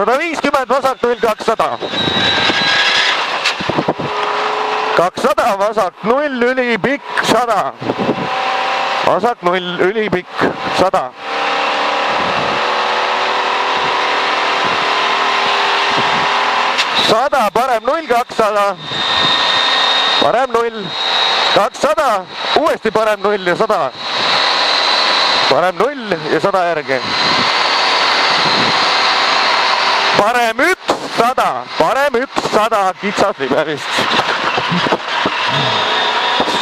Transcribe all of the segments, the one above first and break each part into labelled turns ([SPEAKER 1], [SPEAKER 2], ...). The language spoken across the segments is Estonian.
[SPEAKER 1] 150, vasak 0, 200. 200, vasak 0, ülipikk 100. Vasak 0, ülipikk 100. 100, parem 0, 200. Parem 0, 200, uuesti parem 0 ja 100. Parem 0 ja 100 järgi. Parem 1, 100, parem 1, 100, kitsas liberist.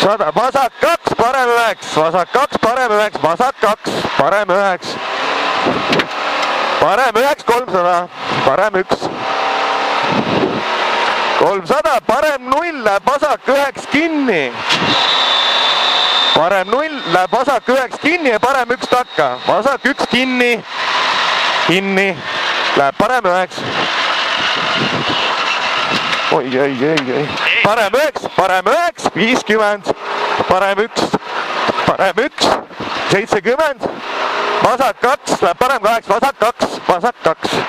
[SPEAKER 1] 100, vasak 2, parem 9, vasak 2, parem 9, vasak 2, parem 9. Parem 9, 300, parem 1. 300, parem 0, läheb vasak 9 kinni. Parem 0, läheb vasak 9 kinni ja parem 1 takka. Vasak 1 kinni, kinni, läheb parem 9. Oi. Parem 9, parem 9, 50. Parem 1, parem 1, 70. Vasak 2, läheb parem 8, vasak 2, vasak 2.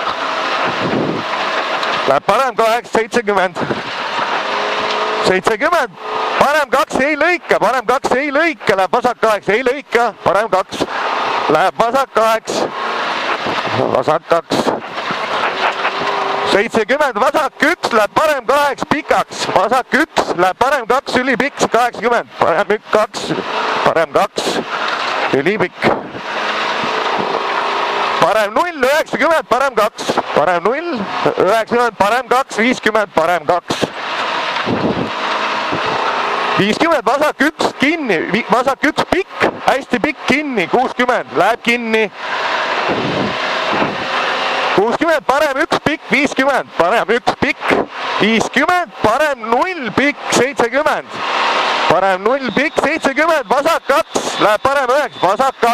[SPEAKER 1] Läheb parem 8, 70. 70, parem 2 ei lõika, parem 2 ei lõika, läheb vasak 8, ei lõika, parem 2. Läheb vasak 8, vasak 2. 70, vasak 1, läheb parem 8 pikaks, vasak 1, läheb parem 2, ülipikk 80. Parem 1, 2, parem 2, ülipikk. Parem 0, 90, parem 2, parem 0, 90, parem 2, 50, parem 2. 50, vasak 1 kinni, vasak 1 pikk, hästi pikk kinni, 60, läheb kinni. 60, parem 1 pikk, 50, parem 1 pikk, 50, parem 0 pikk, 70. Parem 0 pikk, 70, vasak 2, läheb parem 9, vasak 2.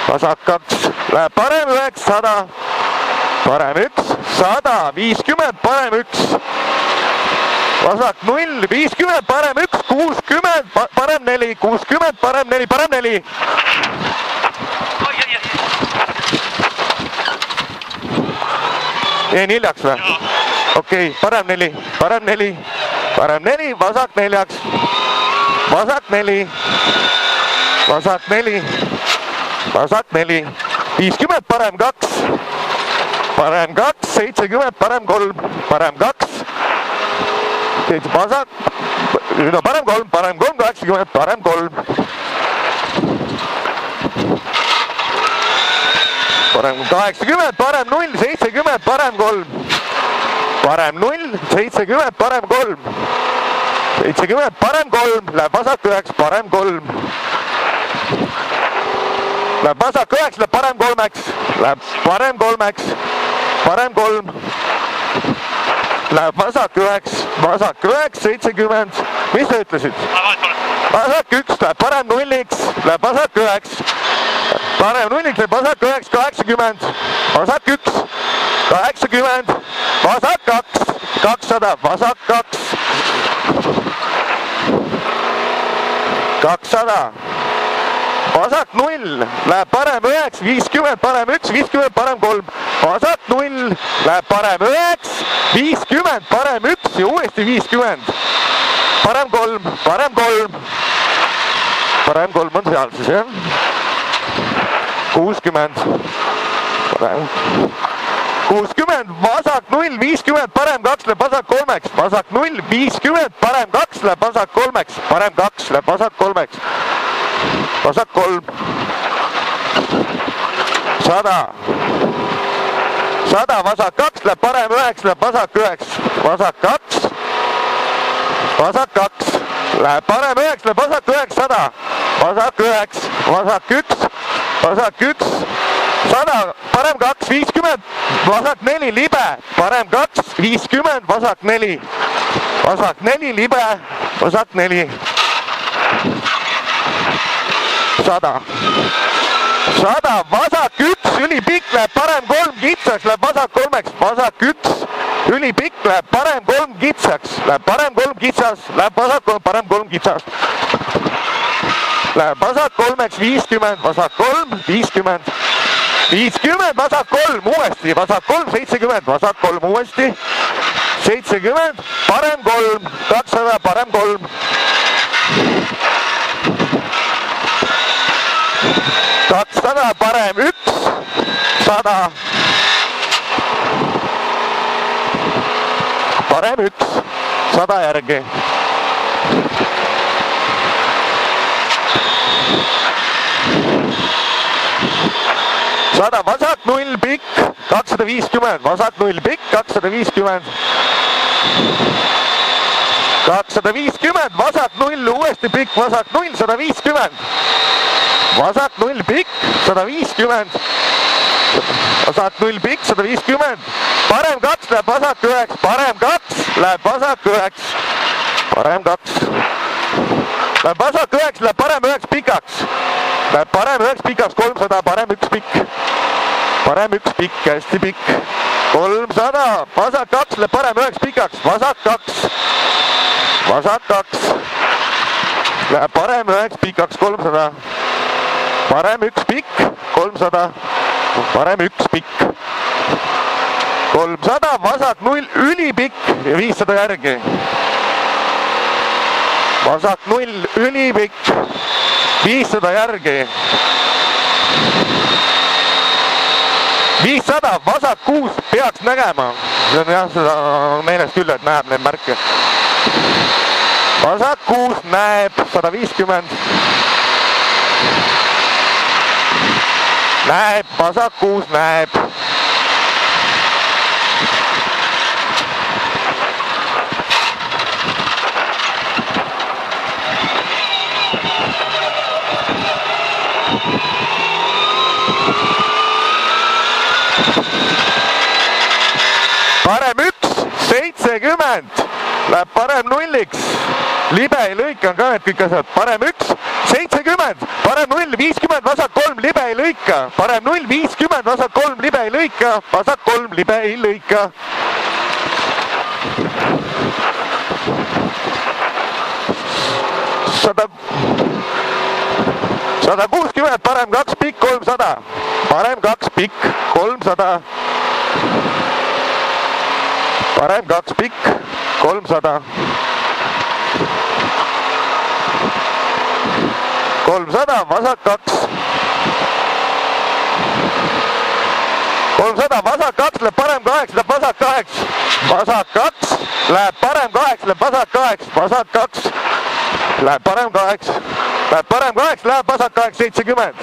[SPEAKER 1] Vasak 2, läheb parem 9, 100. Parem 1, 100, 50, parem 1. Vasak 0, 50, parem 1, 60, parem 4, 60, parem 4, parem 4. Jäin hiljaks või? Okei, parem 4, parem 4, parem 4, vasak 4. Vasak 4, vasak 4, vasak 4. 50, parem 2. Parem 2, 70, parem 3, parem 2. Vasak, no parem 3, 80, parem 3. Parem 80, parem 0, 70, parem 3. Parem 0, 70, parem 3. 70, parem 3, läheb vasak 9, parem 3. Läheb vasak 9, läheb parem 3-ks, läheb parem 3-ks, parem 3. Läheb vasak 9, vasak 9, 70. Mis sa ütlesid? Vasak 1 läheb parem 0-ks, läheb vasak 9. Parem 0-ks läheb vasak 9, 80. Vasak 1, 80. Vasak 2, 200, vasak 2. 200. Vasak 0, läheb parem 9, 50, parem 1, 50, parem 3. Vasak 0, läheb parem 9, 50, parem 1 ja uuesti 50. Parem 3, parem 3. Parem 3 on seal siis jah. 60. 60, vasak 0, 50, parem 2 läheb vasak 3-ks. Vasak 0, 50, parem 2 läheb vasak 3-ks. Parem 2 läheb vasak 3-ks. Vasak 3. 100. 100, vasak 2 läheb parem 9, läheb vasak 9. Vasak 2. Vasak 2. Läheb parem 9, läheb vasak 9, 100. Vasak 9. Vasak 1. Vasak 1. 100, parem 2, 50. Vasak 4, libe. Parem 2, 50. Vasak 4. Vasak 4, libe. Vasak 4. 100. 100, vasak 1, ülipikk läheb parem 3 kitsaks, läheb vasak 3-ks. Vasak 1, ülipikk läheb parem 3 kitsaks, läheb parem 3 kitsas, läheb vasak 3, parem 3 kitsas. Läheb vasak 3-ks, 50, vasak 3, 50. 50, vasak 3, uuesti, vasak 3, 70, vasak 3, uuesti, 70, parem 3, 200, parem 3. 200, parem 1, 100. Parem 1, 100 järgi. Vasak 0 pikk, 250, vasak 0 pikk, 250. 250, vasak 0, uuesti pikk, vasak 0, 150. Vasak 0 pikk, 150. Vasak 0 pikk, 150. Parem 2 läheb vasak 9, parem 2 läheb vasak 9. Parem 2. Läheb vasak 9, läheb parem 9 pikaks. Läheb parem 9 pikaks, 300, parem 1 pikk. Parem 1 pikk, hästi pikk. 300, vasak 2 läheb parem 9 pikaks, vasak 2. Vasak 2. Läheb parem 9 pikaks, 300. Parem 1 pikk, 300. Parem 1 pikk. 300, vasak 0, ülipikk ja 500 järgi. Vasak 0, ülipikk, 500 järgi. 500, vasak 6 peaks nägema. See on jah, seda meeles küll, et näeb neid märke. Vasak 6 näeb 150. Näeb, vasak 6 näeb. Parem 1, 70, läheb parem 0-iks. Libe ei lõika, on ka need kõik asjad. Parem 1, 70, parem 0, 50, vasak 3, libe ei lõika. Parem 0, 50, vasak 3, libe ei lõika. Vasak 3, libe ei lõika. Sada 60, parem 2 pikk, 300. Parem 2 pikk, 300. Parem 2 pikk, 300. 300, vasak 2. 300, vasak 2 läheb parem 8, läheb vasak 8. Vasak 2 läheb parem 8, läheb vasak 8. Vasak 2 läheb parem 8. Läheb parem 8, läheb vasak 8, 70.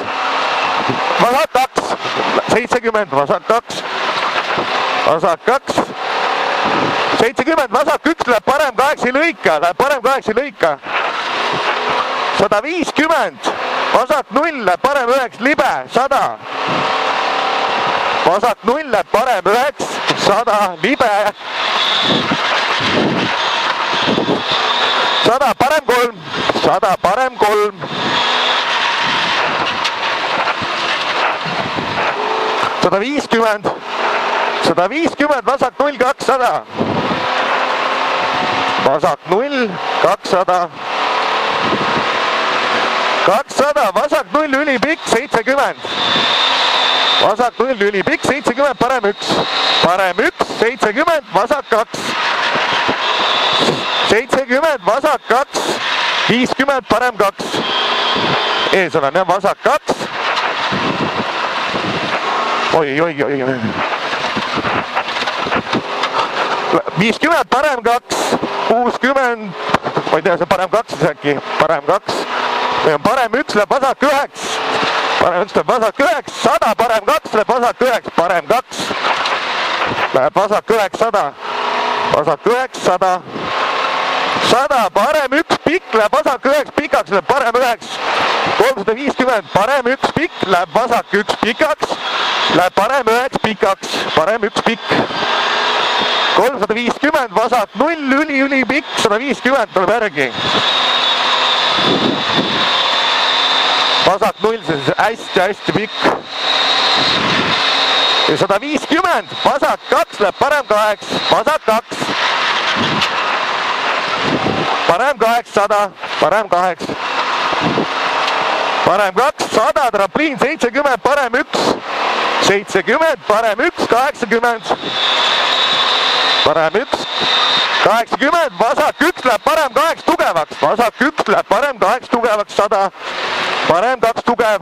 [SPEAKER 1] Vasak 2, 70, vasak 2. Vasak 2. 70, vasak 1 läheb parem 8 ei lõika, läheb parem 8 ei lõika. 150, vasak 0 läheb parem 9, libe, 100. Vasak 0 läheb parem 9, 100, libe. 100, parem 3, 100, parem 3. 150, 150, vasak 0, 200. Vasak 0, 200. 200, vasak 0, ülipikk, 70. Vasak 0, ülipikk, 70, parem 1. Parem 1, 70, vasak 2. 70, vasak 2. 50, parem 2. Ees olen jah, vasak 2. Oi. 50, parem 2. 60, ma ei tea, see parem 2 siis äkki. Parem 2. Parem 1 läheb vasak 9. Parem 1 läheb vasak 9. 100, parem 2 läheb vasak 9. Parem 2 läheb vasak 900. Vasak 900. 100, parem 1 pikk läheb vasak 9 pikaks, läheb parem 9. 350, parem 1 pikk läheb vasak 1 pikaks. Läheb parem 9 pikaks. Parem 1 pikk. 350, vasak 0, ülipikk, 150 tuleb järgi. Vasak 0, see hästi pikk. Ja 150, vasak 2 läheb parem 8, vasak 2. Parem 800, parem 8. Parem 2, 100, trampliin 70, parem 1. 70, parem 1, 80. Parem 1, 80, vasak 1 läheb parem 8 tugevaks, vasak 1 läheb parem 8 tugevaks, 100, parem 2 tugev.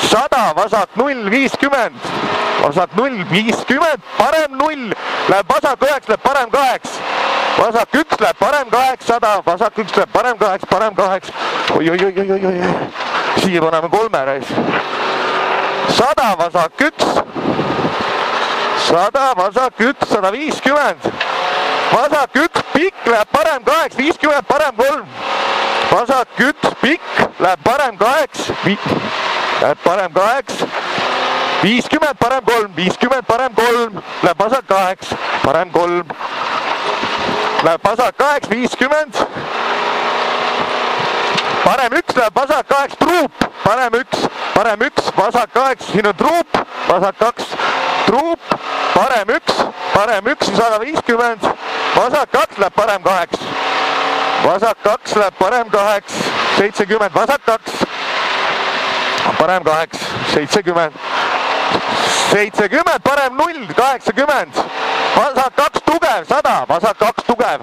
[SPEAKER 1] 100, vasak 0, 50, vasak 0, 50, parem 0, läheb vasak 9, läheb parem 8, vasak 1 läheb parem 8, 100, vasak 1 läheb parem 8, parem 8, oi, siia paneme 3 reis. 100, vasak 1, 100, vasak 1, 150, vasak 1, pikk läheb parem 8, 50, parem 3, vasak 1, pikk läheb parem 8, läheb parem 8, 50, parem 3, 50, parem 3, läheb vasak 8, parem 3, läheb vasak 8, 50, parem 1 läheb vasak 8, truup, parem 1, vasak 8, siin on truup, vasak 2, truup, parem 1, 150, vasak 2 läheb parem 8, vasak 2 läheb parem 8, 70, vasak 2, parem 8, 70, 70, parem 0, 80, vasak 2 tugev, 100, vasak 2 tugev.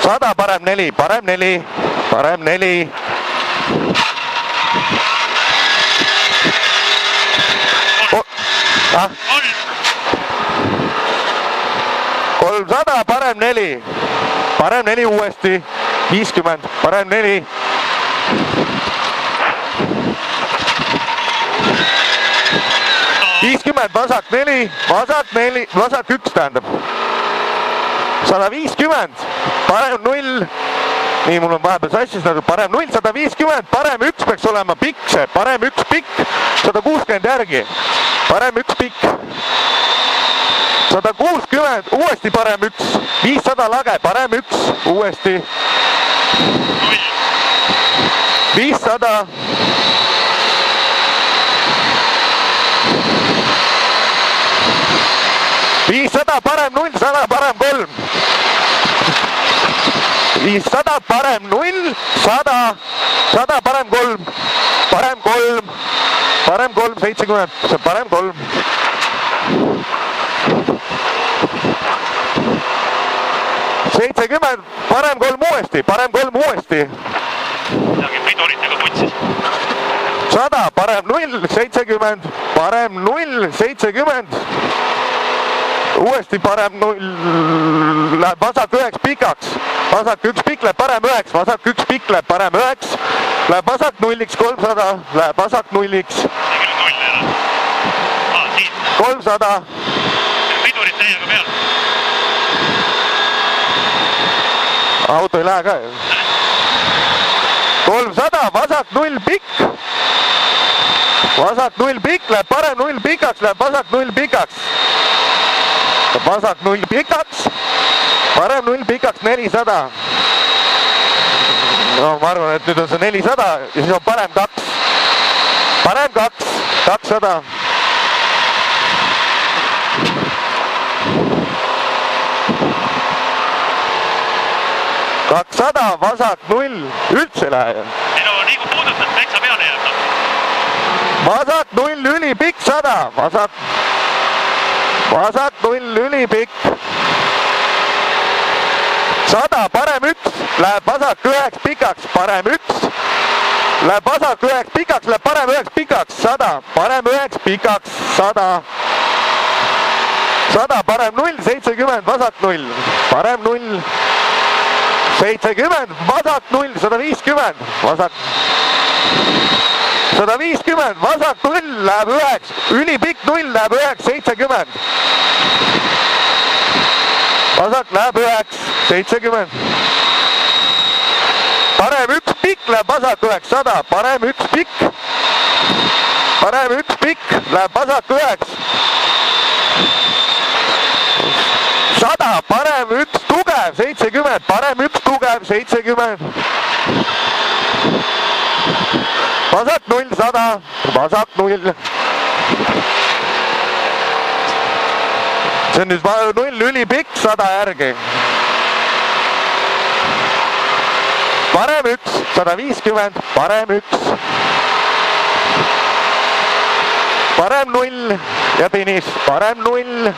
[SPEAKER 1] 100, parem 4, parem 4, parem 4. Ah? 300, parem 4, parem 4 uuesti, 50, parem 4. 50, vasak 4, vasak 4, vasak 1 tähendab. 150, parem 0. Nii, mul on vahepeal sassis, parem 0, 150, parem 1 peaks olema pikk see, parem 1 pikk, 160 järgi, parem 1 pikk. 160, uuesti parem 1, 500 lage, parem 1, uuesti. 500. 500, parem 0, 100, parem 3. 500, parem 0, 100, 100, parem 3, parem 3, parem 3, 70, parem 3. 70, parem 3 uuesti, parem 3 uuesti.
[SPEAKER 2] Midagi piduritega putsis.
[SPEAKER 1] 100, parem 0, 70, parem 0, 70. Uuesti parem 0, läheb vasak 9 pikaks, vasak 1 pikk läheb parem 9, vasak 1 pikk läheb parem 9, läheb vasak 0-iks 300, läheb vasak 0-iks. 300.
[SPEAKER 2] Pidurid täiega peal.
[SPEAKER 1] Auto ei lähe ka ju. 300, vasak 0 pikk. Vasak 0 pikk läheb parem 0 pikaks, läheb vasak 0 pikaks. Vasak 0 pikaks, parem 0 pikaks 400. No ma arvan, et nüüd on see 400 ja siis on parem 2. Parem 2, 200. 200, vasak 0, üldse ei lähe.
[SPEAKER 2] Ei no nii kui puudutad, täitsa peale jääb.
[SPEAKER 1] Vasak 0, ülipikk 100, vasak 0, ülipikk. 100, parem 1, läheb vasak 9 pikaks, parem 1. Läheb vasak 9 pikaks, läheb parem 9 pikaks, 100, parem 9 pikaks, 100. 100, parem 0, 70, vasak 0, parem 0. 70, vasak 0, 150, vasak. 150, vasak 0 läheb 9, ülipikk 0 läheb 9, 70. Vasak läheb 9, 70. Parem 1 pikk läheb vasak 9, 100, parem 1 pikk. Parem 1 pikk läheb vasak 9. 100, parem 1 tugev, 70, parem 1 tugev, 70. Vasak 0, 100, vasak 0. See on nüüd 0 ülipikk, 100 järgi. parem 1, 150, parem 1. parem 0 ja finiš, parem 0.